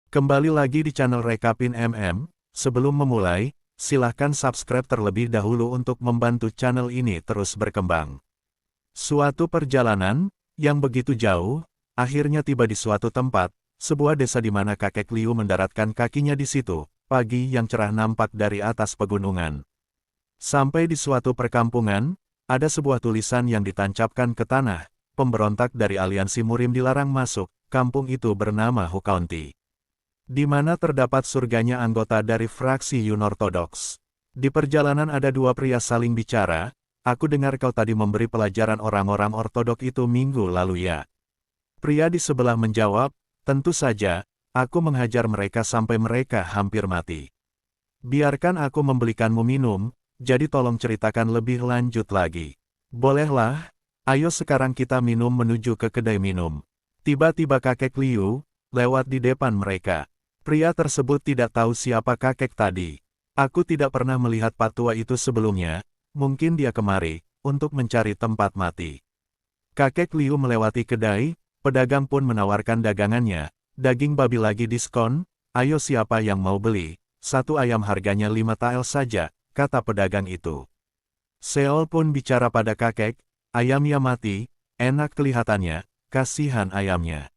Kembali lagi di channel Rekapin MM. Sebelum memulai, silahkan subscribe terlebih dahulu untuk membantu channel ini terus berkembang. Suatu perjalanan yang begitu jauh, akhirnya tiba di suatu tempat, sebuah desa di mana kakek Liu mendaratkan kakinya di situ. Pagi yang cerah nampak dari atas pegunungan. Sampai di suatu perkampungan, ada sebuah tulisan yang ditancapkan ke tanah. Pemberontak dari aliansi Murim dilarang masuk. Kampung itu bernama Hu County, di mana terdapat surganya anggota dari fraksi Yun Orthodox. Di perjalanan ada dua pria saling bicara. Aku dengar kau tadi memberi pelajaran orang-orang ortodok itu minggu lalu ya. Pria di sebelah menjawab, tentu saja, aku menghajar mereka sampai mereka hampir mati. Biarkan aku membelikanmu minum, jadi tolong ceritakan lebih lanjut lagi. Bolehlah, ayo sekarang kita minum menuju ke kedai minum. Tiba-tiba kakek Liu lewat di depan mereka. Pria tersebut tidak tahu siapa kakek tadi. Aku tidak pernah melihat patua itu sebelumnya, mungkin dia kemari untuk mencari tempat mati. Kakek Liu melewati kedai, pedagang pun menawarkan dagangannya. Daging babi lagi diskon, ayo siapa yang mau beli? Satu ayam harganya 5 tael saja, kata pedagang itu. Seol pun bicara pada kakek, ayamnya mati, enak kelihatannya. Kasihan ayamnya.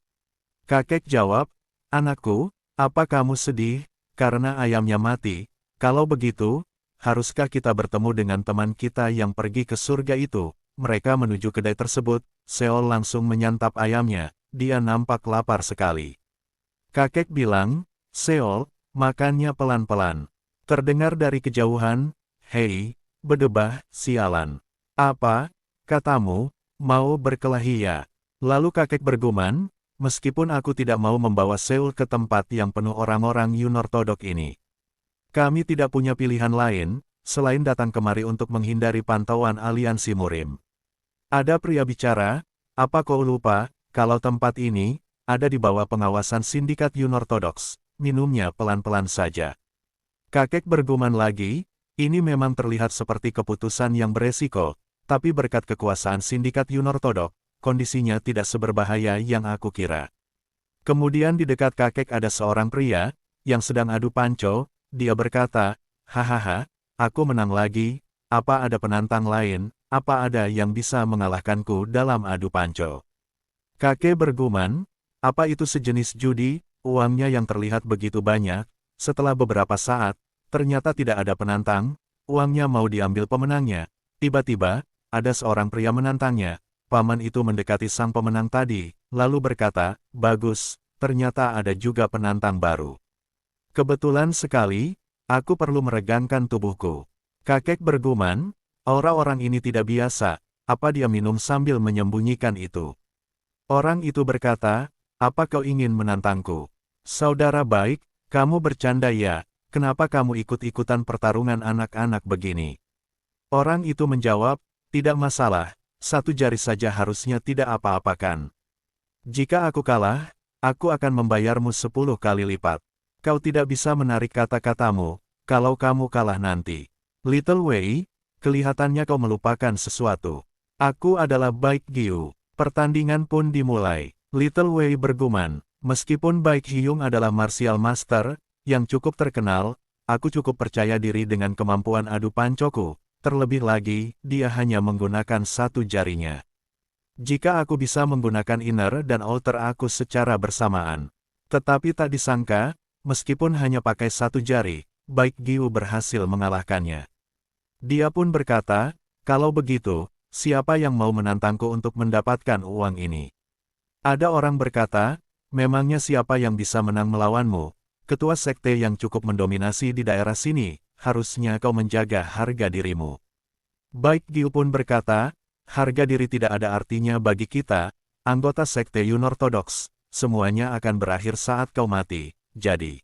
Kakek jawab, anakku, apa kamu sedih, karena ayamnya mati? Kalau begitu, haruskah kita bertemu dengan teman kita yang pergi ke surga itu? Mereka menuju kedai tersebut, Seol langsung menyantap ayamnya, dia nampak lapar sekali. Kakek bilang, Seol, makannya pelan-pelan. Terdengar dari kejauhan, hei, bedebah, sialan. Apa, katamu, mau berkelahi ya? Lalu kakek bergumam, meskipun aku tidak mau membawa Seol ke tempat yang penuh orang-orang Yun Ortodok ini. Kami tidak punya pilihan lain, selain datang kemari untuk menghindari pantauan aliansi Murim. Ada pria bicara, apa kau lupa, kalau tempat ini, ada di bawah pengawasan sindikat Yun Orthodox, minumnya pelan-pelan saja. Kakek bergumam lagi, ini memang terlihat seperti keputusan yang beresiko, tapi berkat kekuasaan sindikat Yun Orthodox, kondisinya tidak seberbahaya yang aku kira. Kemudian di dekat kakek ada seorang pria, yang sedang adu panco, dia berkata, hahaha, aku menang lagi, apa ada penantang lain, apa ada yang bisa mengalahkanku dalam adu panco. Kakek bergumam, apa itu sejenis judi, uangnya yang terlihat begitu banyak, setelah beberapa saat, ternyata tidak ada penantang, uangnya mau diambil pemenangnya, tiba-tiba, ada seorang pria menantangnya. Paman itu mendekati sang pemenang tadi, lalu berkata, bagus, ternyata ada juga penantang baru. Kebetulan sekali, aku perlu meregangkan tubuhku. Kakek bergumam, aura orang ini tidak biasa, apa dia minum sambil menyembunyikan itu. Orang itu berkata, apa kau ingin menantangku? Saudara baik, kamu bercanda ya, kenapa kamu ikut-ikutan pertarungan anak-anak begini? Orang itu menjawab, tidak masalah. Satu jari saja harusnya tidak apa-apakan. Jika aku kalah, aku akan membayarmu 10 kali lipat. Kau tidak bisa menarik kata-katamu, kalau kamu kalah nanti. Little Wei, kelihatannya kau melupakan sesuatu. Aku adalah Baik Giu. Pertandingan pun dimulai. Little Wei bergumam, meskipun Baik Hyung adalah martial master, yang cukup terkenal, aku cukup percaya diri dengan kemampuan adu pancoku. Terlebih lagi, dia hanya menggunakan satu jarinya. Jika aku bisa menggunakan inner dan outer aku secara bersamaan. Tetapi tak disangka, meskipun hanya pakai satu jari, Baik Giu berhasil mengalahkannya. Dia pun berkata, kalau begitu, siapa yang mau menantangku untuk mendapatkan uang ini? Ada orang berkata, memangnya siapa yang bisa menang melawanmu? Ketua sekte yang cukup mendominasi di daerah sini. Harusnya kau menjaga harga dirimu. Baik Giu pun berkata, harga diri tidak ada artinya bagi kita, anggota sekte Yun Orthodox, semuanya akan berakhir saat kau mati, jadi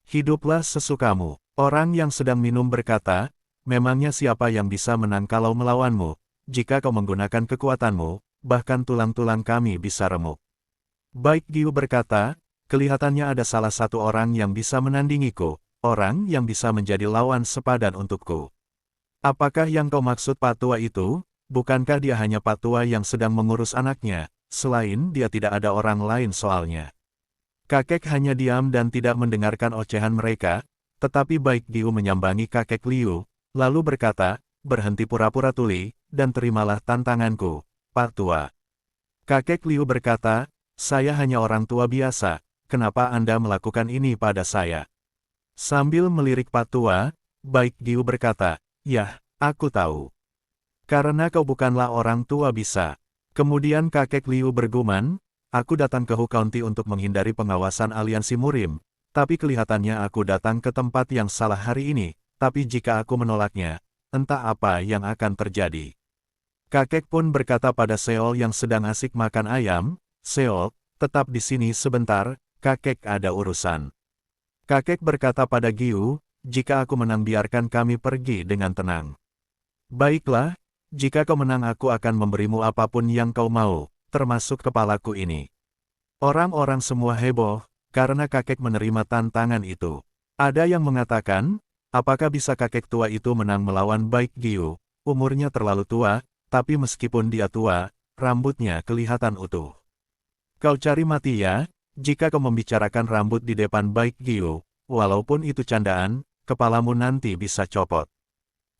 hiduplah sesukamu. Orang yang sedang minum berkata, memangnya siapa yang bisa menang kalau melawanmu, jika kau menggunakan kekuatanmu, bahkan tulang-tulang kami bisa remuk. Baik Giu berkata, kelihatannya ada salah satu orang yang bisa menandingiku. Orang yang bisa menjadi lawan sepadan untukku. Apakah yang kau maksud patua itu? Bukankah dia hanya patua yang sedang mengurus anaknya, selain dia tidak ada orang lain soalnya. Kakek hanya diam dan tidak mendengarkan ocehan mereka, tetapi Baik Giu menyambangi kakek Liu, lalu berkata, berhenti pura-pura tuli, dan terimalah tantanganku, Pak Tua. Kakek Liu berkata, saya hanya orang tua biasa, kenapa Anda melakukan ini pada saya? Sambil melirik Pak Tua, Baik Giu berkata, yah, aku tahu. Karena kau bukanlah orang tua bisa. Kemudian kakek Liu bergumam, aku datang ke Hu County untuk menghindari pengawasan aliansi Murim, tapi kelihatannya aku datang ke tempat yang salah hari ini, tapi jika aku menolaknya, entah apa yang akan terjadi. Kakek pun berkata pada Seol yang sedang asik makan ayam, Seol, tetap di sini sebentar, kakek ada urusan. Kakek berkata pada Giu, jika aku menang biarkan kami pergi dengan tenang. Baiklah, jika kau menang aku akan memberimu apapun yang kau mau, termasuk kepalaku ini. Orang-orang semua heboh, karena kakek menerima tantangan itu. Ada yang mengatakan, apakah bisa kakek tua itu menang melawan Baik Giu? Umurnya terlalu tua, tapi meskipun dia tua, rambutnya kelihatan utuh. Kau cari mati ya, jika kau membicarakan rambut di depan Baik Giu, walaupun itu candaan, kepalamu nanti bisa copot.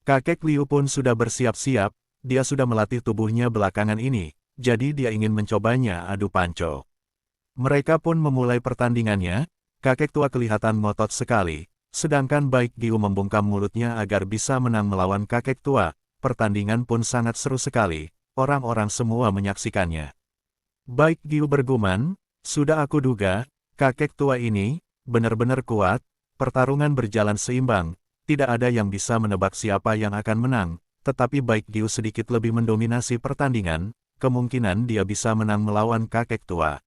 Kakek Liu pun sudah bersiap-siap, dia sudah melatih tubuhnya belakangan ini, jadi dia ingin mencobanya adu panco. Mereka pun memulai pertandingannya, kakek tua kelihatan ngotot sekali, sedangkan Baik Giu membungkam mulutnya agar bisa menang melawan kakek tua. Pertandingan pun sangat seru sekali, orang-orang semua menyaksikannya. Baik Giu bergumam, sudah aku duga, kakek tua ini, benar-benar kuat, pertarungan berjalan seimbang, tidak ada yang bisa menebak siapa yang akan menang, tetapi Baik Giu sedikit lebih mendominasi pertandingan, kemungkinan dia bisa menang melawan kakek tua.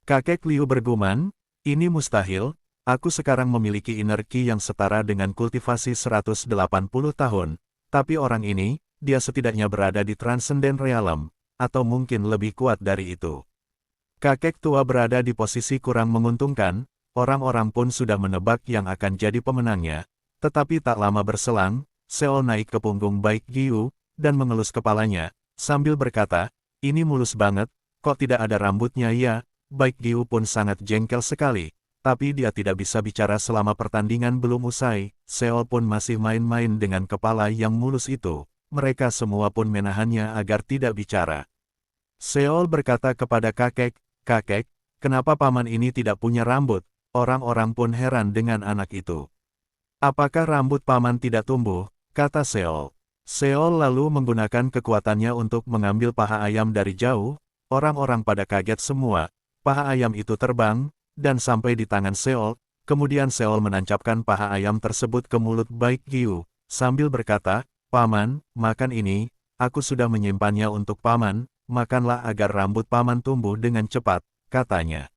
Kakek Liu bergumam, ini mustahil, aku sekarang memiliki inner ki yang setara dengan kultivasi 180 tahun, tapi orang ini, dia setidaknya berada di Transcendent Realm, atau mungkin lebih kuat dari itu. Kakek tua berada di posisi kurang menguntungkan, orang-orang pun sudah menebak yang akan jadi pemenangnya, tetapi tak lama berselang, Seol naik ke punggung Baik Giu, dan mengelus kepalanya, sambil berkata, ini mulus banget, kok tidak ada rambutnya ya? Baik Giu pun sangat jengkel sekali, tapi dia tidak bisa bicara selama pertandingan belum usai. Seol pun masih main-main dengan kepala yang mulus itu, mereka semua pun menahannya agar tidak bicara. Seol berkata kepada kakek, kakek, kenapa paman ini tidak punya rambut? Orang-orang pun heran dengan anak itu. Apakah rambut paman tidak tumbuh? Kata Seol. Seol lalu menggunakan kekuatannya untuk mengambil paha ayam dari jauh, orang-orang pada kaget semua, paha ayam itu terbang, dan sampai di tangan Seol, kemudian Seol menancapkan paha ayam tersebut ke mulut Baik Giu, sambil berkata, Paman, makan ini, aku sudah menyimpannya untuk Paman, makanlah agar rambut Paman tumbuh dengan cepat, katanya.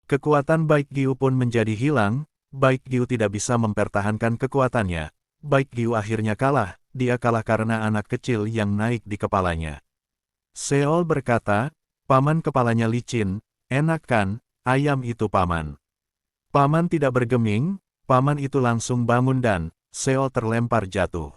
Kekuatan Baik Giu pun menjadi hilang, Baik Giu tidak bisa mempertahankan kekuatannya, Baik Giu akhirnya kalah, dia kalah karena anak kecil yang naik di kepalanya. Seol berkata, Paman kepalanya licin, enak kan? Ayam itu Paman. Paman tidak bergeming, Paman itu langsung bangun dan, Seol terlempar jatuh.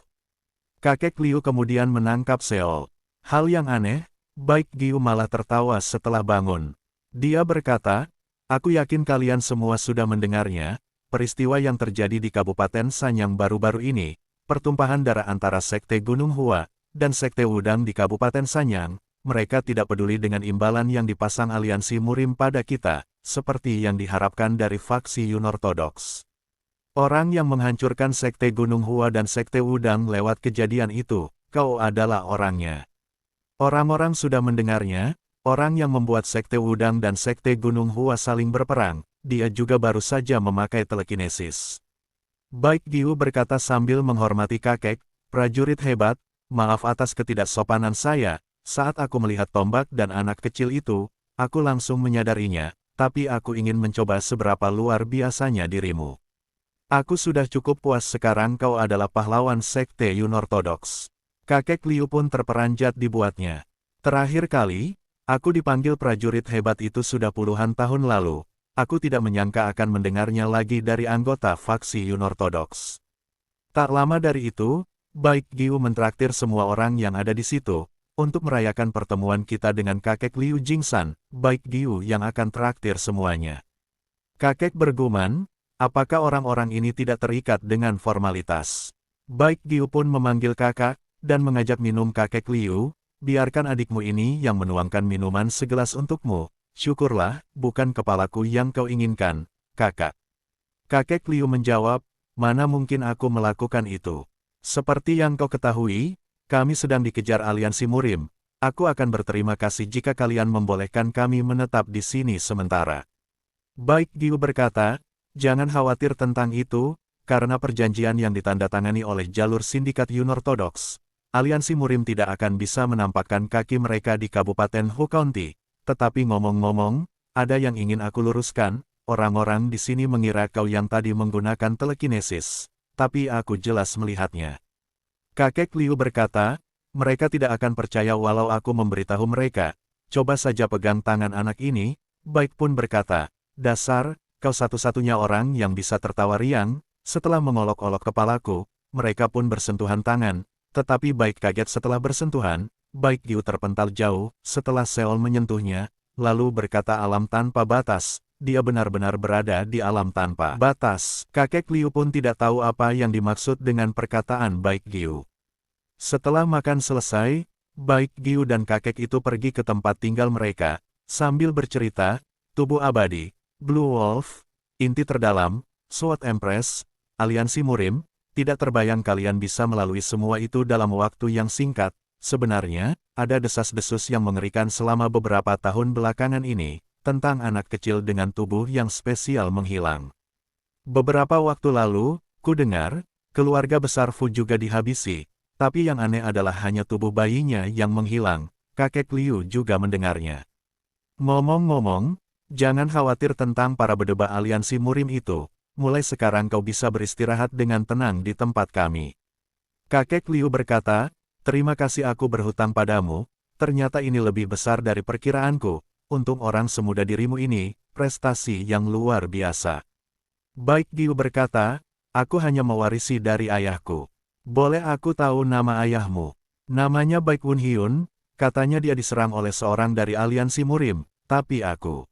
Kakek Liu kemudian menangkap Seol. Hal yang aneh, Baik Giu malah tertawa setelah bangun. Dia berkata, aku yakin kalian semua sudah mendengarnya, peristiwa yang terjadi di Kabupaten Sanyang baru-baru ini, pertumpahan darah antara Sekte Gunung Hua, dan Sekte Wudang di Kabupaten Sanyang, mereka tidak peduli dengan imbalan yang dipasang aliansi Murim pada kita, seperti yang diharapkan dari faksi Yunorthodox. Orang yang menghancurkan Sekte Gunung Hua dan Sekte Wudang lewat kejadian itu, kau adalah orangnya. Orang-orang sudah mendengarnya, orang yang membuat Sekte Wudang dan Sekte Gunung Hua saling berperang, dia juga baru saja memakai telekinesis. Baik Giu berkata sambil menghormati kakek, prajurit hebat, maaf atas ketidaksopanan saya, saat aku melihat tombak dan anak kecil itu, aku langsung menyadarinya, tapi aku ingin mencoba seberapa luar biasanya dirimu. Aku sudah cukup puas sekarang kau adalah pahlawan Sekte Yunorthodox. Kakek Liu pun terperanjat dibuatnya. Terakhir kali, aku dipanggil prajurit hebat itu sudah puluhan tahun lalu, aku tidak menyangka akan mendengarnya lagi dari anggota faksi Yunorthodox. Tak lama dari itu, Baik Giu mentraktir semua orang yang ada di situ, untuk merayakan pertemuan kita dengan kakek Liu Jingsan, Baik Giu yang akan traktir semuanya. Kakek bergumam, apakah orang-orang ini tidak terikat dengan formalitas? Baik Giu pun memanggil kakak, dan mengajak minum kakek Liu, biarkan adikmu ini yang menuangkan minuman segelas untukmu. Syukurlah, bukan kepalaku yang kau inginkan, kakak. Kakek Liu menjawab, mana mungkin aku melakukan itu. Seperti yang kau ketahui, kami sedang dikejar aliansi Murim. Aku akan berterima kasih jika kalian membolehkan kami menetap di sini sementara. Baik Giu berkata, jangan khawatir tentang itu, karena perjanjian yang ditandatangani oleh jalur sindikat Yun Ortodoks, aliansi Murim tidak akan bisa menampakkan kaki mereka di Kabupaten Hu County. Tetapi ngomong-ngomong, ada yang ingin aku luruskan, orang-orang di sini mengira kau yang tadi menggunakan telekinesis, tapi aku jelas melihatnya. Kakek Liu berkata, mereka tidak akan percaya walau aku memberitahu mereka. Coba saja pegang tangan anak ini. Baik pun berkata, dasar, kau satu-satunya orang yang bisa tertawa riang. Setelah mengolok-olok kepalaku, mereka pun bersentuhan tangan, tetapi Baik kaget setelah bersentuhan. Baik Giu terpental jauh, setelah Seol menyentuhnya, lalu berkata alam tanpa batas, dia benar-benar berada di alam tanpa batas. Kakek Liu pun tidak tahu apa yang dimaksud dengan perkataan Baik Giu. Setelah makan selesai, Baik Giu dan kakek itu pergi ke tempat tinggal mereka, sambil bercerita, tubuh abadi, Blue Wolf, inti terdalam, Sword Empress, aliansi Murim, tidak terbayang kalian bisa melalui semua itu dalam waktu yang singkat. Sebenarnya, ada desas-desus yang mengerikan selama beberapa tahun belakangan ini, tentang anak kecil dengan tubuh yang spesial menghilang. Beberapa waktu lalu, ku dengar, keluarga besar Fu juga dihabisi, tapi yang aneh adalah hanya tubuh bayinya yang menghilang. Kakek Liu juga mendengarnya. Ngomong-ngomong, jangan khawatir tentang para bedebah aliansi Murim itu, mulai sekarang kau bisa beristirahat dengan tenang di tempat kami. Kakek Liu berkata, terima kasih aku berhutang padamu, ternyata ini lebih besar dari perkiraanku, untuk orang semuda dirimu ini, prestasi yang luar biasa. Baik Giu berkata, aku hanya mewarisi dari ayahku. Boleh aku tahu nama ayahmu? Namanya Baik Wun Hyun, katanya dia diserang oleh seorang dari aliansi Murim, tapi aku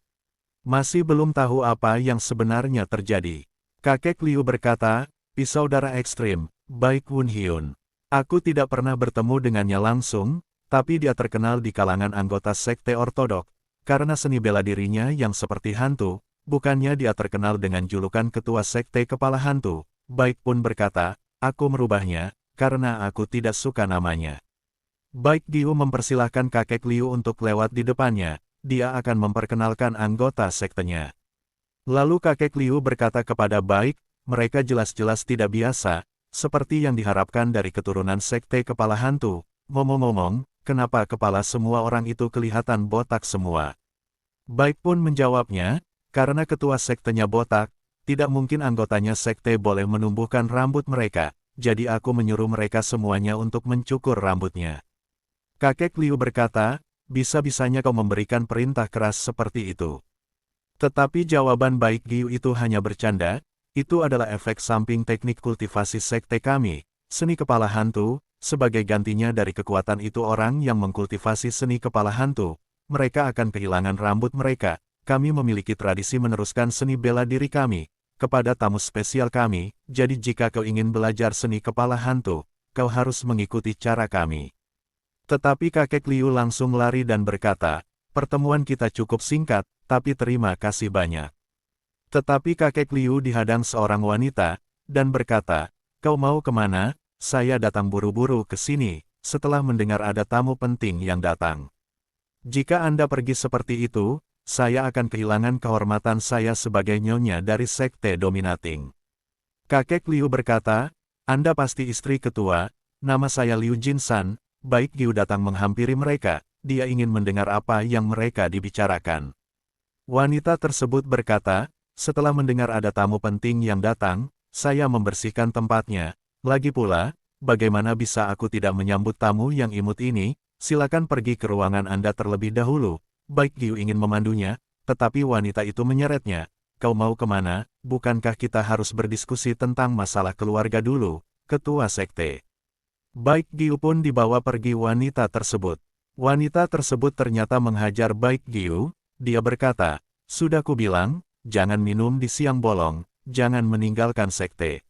masih belum tahu apa yang sebenarnya terjadi. Kakek Liu berkata, pisau darah ekstrim, Baik Wun Hyun. Aku tidak pernah bertemu dengannya langsung, tapi dia terkenal di kalangan anggota sekte ortodok, karena seni bela dirinya yang seperti hantu, bukannya dia terkenal dengan julukan ketua sekte kepala hantu. Baik pun berkata, aku merubahnya, karena aku tidak suka namanya. Baik Giu mempersilahkan kakek Liu untuk lewat di depannya, dia akan memperkenalkan anggota sektenya. Lalu kakek Liu berkata kepada Baik, mereka jelas-jelas tidak biasa, seperti yang diharapkan dari keturunan sekte kepala hantu. Ngomong-ngomong, kenapa kepala semua orang itu kelihatan botak semua? Baik pun menjawabnya, karena ketua sektenya botak, tidak mungkin anggotanya sekte boleh menumbuhkan rambut mereka, jadi aku menyuruh mereka semuanya untuk mencukur rambutnya. Kakek Liu berkata, bisa-bisanya kau memberikan perintah keras seperti itu. Tetapi jawaban Baik Giu itu hanya bercanda. Itu adalah efek samping teknik kultivasi sekte kami, seni kepala hantu. Sebagai gantinya dari kekuatan itu orang yang mengkultivasi seni kepala hantu, mereka akan kehilangan rambut mereka. Kami memiliki tradisi meneruskan seni bela diri kami kepada tamu spesial kami, jadi jika kau ingin belajar seni kepala hantu, kau harus mengikuti cara kami. Tetapi kakek Liu langsung lari dan berkata, pertemuan kita cukup singkat, tapi terima kasih banyak. Tetapi kakek Liu dihadang seorang wanita, dan berkata, kau mau kemana? Saya datang buru-buru ke sini, setelah mendengar ada tamu penting yang datang. Jika Anda pergi seperti itu, saya akan kehilangan kehormatan saya sebagai nyonya dari sekte dominating. Kakek Liu berkata, Anda pasti istri ketua, nama saya Liu Jinsan. Baik Giu datang menghampiri mereka, dia ingin mendengar apa yang mereka dibicarakan. Wanita tersebut berkata, setelah mendengar ada tamu penting yang datang, saya membersihkan tempatnya. Lagi pula, bagaimana bisa aku tidak menyambut tamu yang imut ini? Silakan pergi ke ruangan Anda terlebih dahulu. Baik Giu ingin memandunya, tetapi wanita itu menyeretnya. Kau mau kemana? Bukankah kita harus berdiskusi tentang masalah keluarga dulu, ketua sekte? Baik Giu pun dibawa pergi wanita tersebut. Wanita tersebut ternyata menghajar Baik Giu. Dia berkata, sudah kubilang, jangan minum di siang bolong, jangan meninggalkan sekte.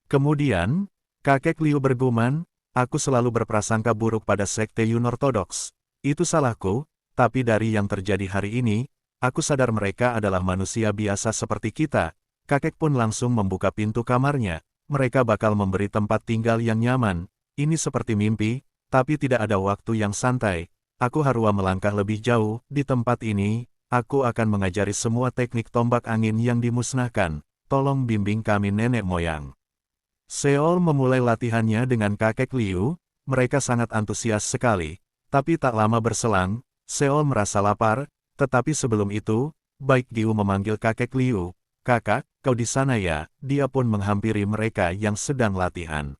Kemudian, kakek Liu bergumam, aku selalu berprasangka buruk pada sekte Yun Ortodoks. Itu salahku, tapi dari yang terjadi hari ini, aku sadar mereka adalah manusia biasa seperti kita. Kakek pun langsung membuka pintu kamarnya. Mereka bakal memberi tempat tinggal yang nyaman. Ini seperti mimpi, tapi tidak ada waktu yang santai. Aku harus melangkah lebih jauh. Di tempat ini, aku akan mengajari semua teknik tombak angin yang dimusnahkan. Tolong bimbing kami nenek moyang. Seol memulai latihannya dengan kakek Liu. Mereka sangat antusias sekali. Tapi tak lama berselang, Seol merasa lapar. Tetapi sebelum itu, Baik Giu memanggil kakek Liu. Kakak, kau di sana ya? Dia pun menghampiri mereka yang sedang latihan.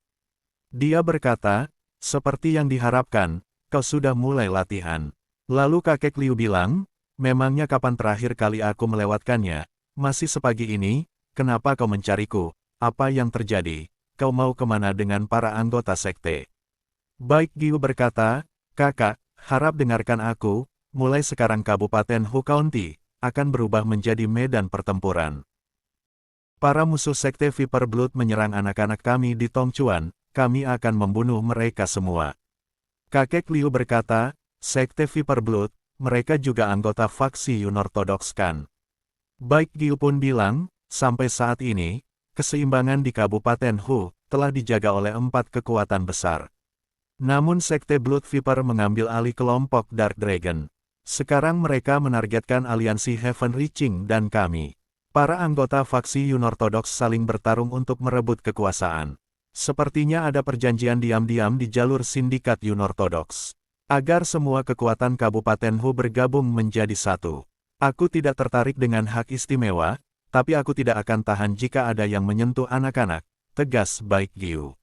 Dia berkata, seperti yang diharapkan, kau sudah mulai latihan. Lalu kakek Liu bilang, memangnya kapan terakhir kali aku melewatkannya? Masih sepagi ini, kenapa kau mencariku? Apa yang terjadi? Kau mau kemana dengan para anggota sekte? Baik Giu berkata, kakak, harap dengarkan aku, mulai sekarang Kabupaten Hu County akan berubah menjadi medan pertempuran. Para musuh sekte Viper Blood menyerang anak-anak kami di Tongchuan, kami akan membunuh mereka semua. Kakek Liu berkata, sekte Viper Blood, mereka juga anggota faksi Yun Ortodoks kan? Baik Giu pun bilang, sampai saat ini, keseimbangan di Kabupaten Hu telah dijaga oleh 4 kekuatan besar. Namun sekte Blood Viper mengambil alih kelompok Dark Dragon. Sekarang mereka menargetkan aliansi Heaven Reaching dan kami. Para anggota faksi Yun Ortodoks saling bertarung untuk merebut kekuasaan. Sepertinya ada perjanjian diam-diam di jalur sindikat Yun Ortodoks. Agar semua kekuatan Kabupaten Hu bergabung menjadi satu. Aku tidak tertarik dengan hak istimewa, tapi aku tidak akan tahan jika ada yang menyentuh anak-anak, tegas Baik Giu.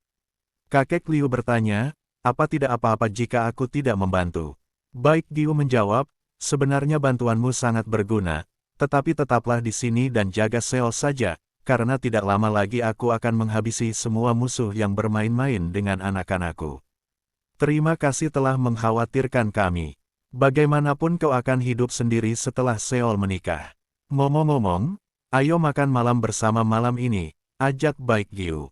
Kakek Liu bertanya, apa tidak apa-apa jika aku tidak membantu? Baik Giu menjawab, sebenarnya bantuanmu sangat berguna. Tetapi tetaplah di sini dan jaga Seol saja, karena tidak lama lagi aku akan menghabisi semua musuh yang bermain-main dengan anak-anakku. Terima kasih telah mengkhawatirkan kami. Bagaimanapun kau akan hidup sendiri setelah Seol menikah. Ngomong-ngomong, ayo makan malam bersama malam ini, ajak Baik Giu.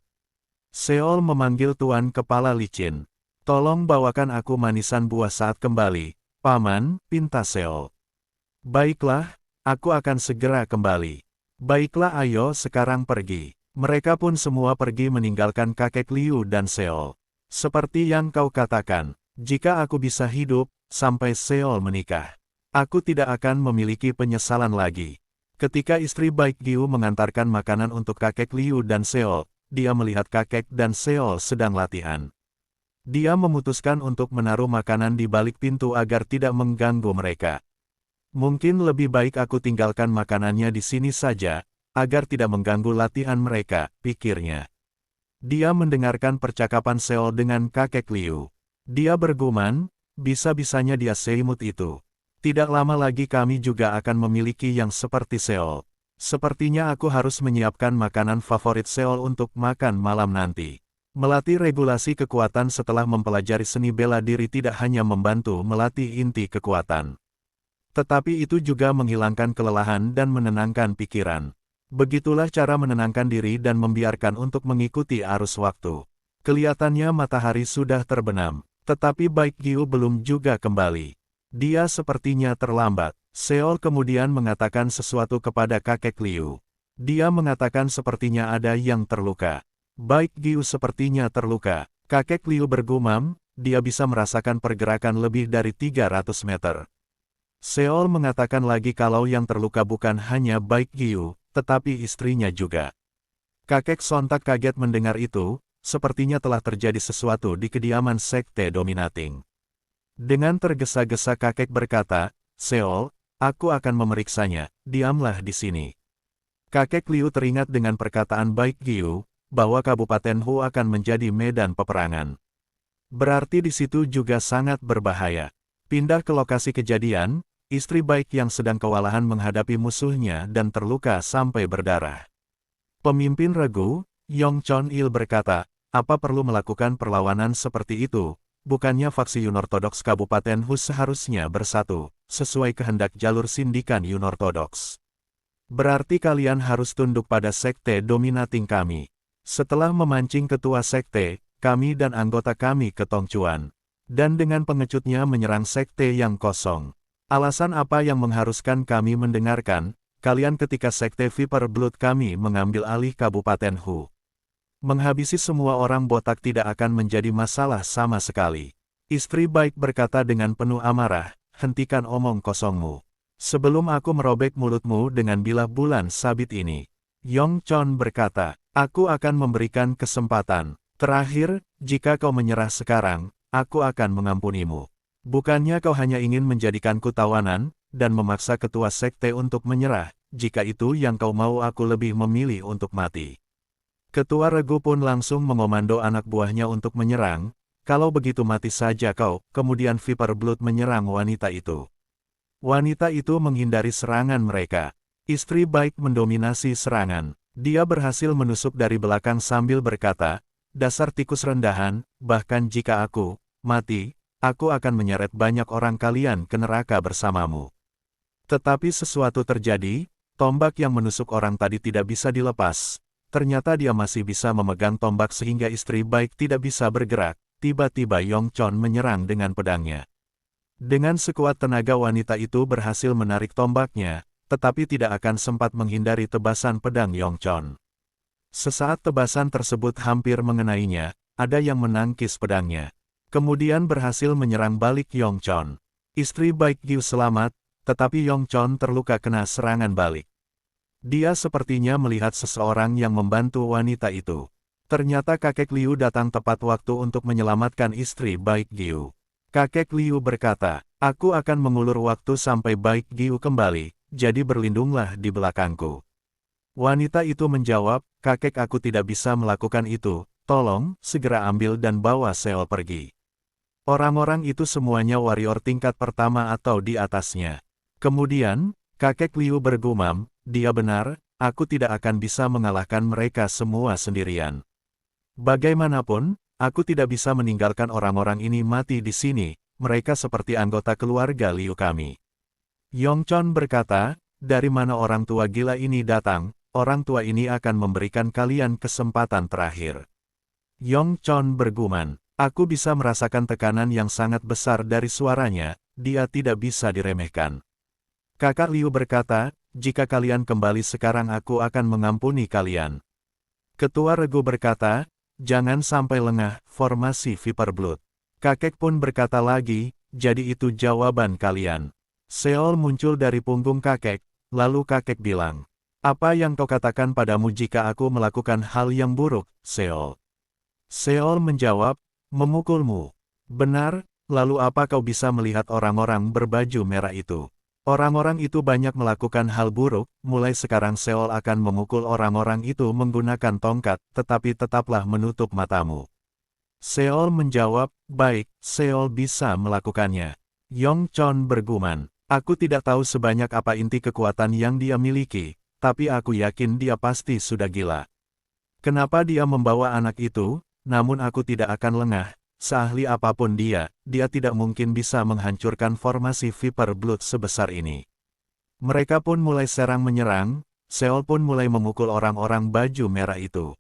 Seol memanggil Tuan Kepala Licin. Tolong bawakan aku manisan buah saat kembali, Paman, pinta Seol. Baiklah. Aku akan segera kembali. Baiklah ayo sekarang pergi. Mereka pun semua pergi meninggalkan kakek Liu dan Seol. Seperti yang kau katakan, jika aku bisa hidup, sampai Seol menikah, aku tidak akan memiliki penyesalan lagi. Ketika istri Baik Giu mengantarkan makanan untuk kakek Liu dan Seol, dia melihat kakek dan Seol sedang latihan. Dia memutuskan untuk menaruh makanan di balik pintu agar tidak mengganggu mereka. Mungkin lebih baik aku tinggalkan makanannya di sini saja, agar tidak mengganggu latihan mereka, pikirnya. Dia mendengarkan percakapan Seol dengan kakek Liu. Dia bergumam, bisa-bisanya dia seimut itu. Tidak lama lagi kami juga akan memiliki yang seperti Seol. Sepertinya aku harus menyiapkan makanan favorit Seol untuk makan malam nanti. Melatih regulasi kekuatan setelah mempelajari seni bela diri tidak hanya membantu melatih inti kekuatan. Tetapi itu juga menghilangkan kelelahan dan menenangkan pikiran. Begitulah cara menenangkan diri dan membiarkan untuk mengikuti arus waktu. Kelihatannya matahari sudah terbenam, tetapi Baik Giu belum juga kembali. Dia sepertinya terlambat. Seol kemudian mengatakan sesuatu kepada kakek Liu. Dia mengatakan sepertinya ada yang terluka. Baik Giu sepertinya terluka. Kakek Liu bergumam, dia bisa merasakan pergerakan lebih dari 300 meter. Seol mengatakan lagi kalau yang terluka bukan hanya Baik Giu, tetapi istrinya juga. Kakek sontak kaget mendengar itu, sepertinya telah terjadi sesuatu di kediaman sekte Dominating. Dengan tergesa-gesa kakek berkata, Seol, aku akan memeriksanya, diamlah di sini. Kakek Liu teringat dengan perkataan Baik Giu, bahwa Kabupaten Hu akan menjadi medan peperangan. Berarti di situ juga sangat berbahaya. Pindah ke lokasi kejadian, istri Baik yang sedang kewalahan menghadapi musuhnya dan terluka sampai berdarah. Pemimpin regu, Yong Chon-il berkata, apa perlu melakukan perlawanan seperti itu? Bukannya faksi Yun Ortodoks Kabupaten Hu seharusnya bersatu, sesuai kehendak jalur sindikan Yun Ortodoks. Berarti kalian harus tunduk pada sekte dominating kami. Setelah memancing ketua sekte, kami dan anggota kami ke Tongchuan. Dan dengan pengecutnya menyerang sekte yang kosong. Alasan apa yang mengharuskan kami mendengarkan, kalian ketika sekte Viper Blood kami mengambil alih Kabupaten Hu. Menghabisi semua orang botak tidak akan menjadi masalah sama sekali. Istri baik berkata dengan penuh amarah, hentikan omong kosongmu. Sebelum aku merobek mulutmu dengan bilah bulan sabit ini. Yongchon berkata, aku akan memberikan kesempatan. Terakhir, jika kau menyerah sekarang, aku akan mengampunimu. Bukannya kau hanya ingin menjadikanku tawanan, dan memaksa ketua sekte untuk menyerah, jika itu yang kau mau aku lebih memilih untuk mati. Ketua regu pun langsung mengomando anak buahnya untuk menyerang, kalau begitu mati saja kau, kemudian Viper Blood menyerang wanita itu. Wanita itu menghindari serangan mereka. Istri baik mendominasi serangan. Dia berhasil menusuk dari belakang sambil berkata, dasar tikus rendahan, bahkan jika aku mati, aku akan menyeret banyak orang kalian ke neraka bersamamu. Tetapi sesuatu terjadi, tombak yang menusuk orang tadi tidak bisa dilepas. Ternyata dia masih bisa memegang tombak sehingga istri baik tidak bisa bergerak. Tiba-tiba Yongchon menyerang dengan pedangnya. Dengan sekuat tenaga wanita itu berhasil menarik tombaknya, tetapi tidak akan sempat menghindari tebasan pedang Yongchon. Sesaat tebasan tersebut hampir mengenainya, ada yang menangkis pedangnya. Kemudian berhasil menyerang balik Yongchon. Istri baik Giu selamat, tetapi Yongchon terluka kena serangan balik. Dia sepertinya melihat seseorang yang membantu wanita itu. Ternyata kakek Liu datang tepat waktu untuk menyelamatkan istri baik Giu. Kakek Liu berkata, aku akan mengulur waktu sampai baik Giu kembali, jadi berlindunglah di belakangku. Wanita itu menjawab, kakek aku tidak bisa melakukan itu, tolong, segera ambil dan bawa Seol pergi. Orang-orang itu semuanya warrior tingkat pertama atau di atasnya. Kemudian, kakek Liu bergumam, dia benar, aku tidak akan bisa mengalahkan mereka semua sendirian. Bagaimanapun, aku tidak bisa meninggalkan orang-orang ini mati di sini, mereka seperti anggota keluarga Liu kami. Yongchon berkata, dari mana orang tua gila ini datang, orang tua ini akan memberikan kalian kesempatan terakhir. Yongchon bergumam, aku bisa merasakan tekanan yang sangat besar dari suaranya, dia tidak bisa diremehkan. Kakak Liu berkata, jika kalian kembali sekarang aku akan mengampuni kalian. Ketua regu berkata, jangan sampai lengah, formasi Viper Blood. Kakek pun berkata lagi, jadi itu jawaban kalian. Seol muncul dari punggung kakek, lalu kakek bilang, apa yang kau katakan padamu jika aku melakukan hal yang buruk, Seol? Seol menjawab, memukulmu. Benar, lalu apa kau bisa melihat orang-orang berbaju merah itu? Orang-orang itu banyak melakukan hal buruk, mulai sekarang Seol akan memukul orang-orang itu menggunakan tongkat, tetapi tetaplah menutup matamu. Seol menjawab, baik, Seol bisa melakukannya. Yongchon bergumam, aku tidak tahu sebanyak apa inti kekuatan yang dia miliki, tapi aku yakin dia pasti sudah gila. Kenapa dia membawa anak itu, namun aku tidak akan lengah. Seahli apapun dia tidak mungkin bisa menghancurkan formasi Viper Blood sebesar ini. Mereka pun mulai serang menyerang, Seol pun mulai memukul orang-orang baju merah itu.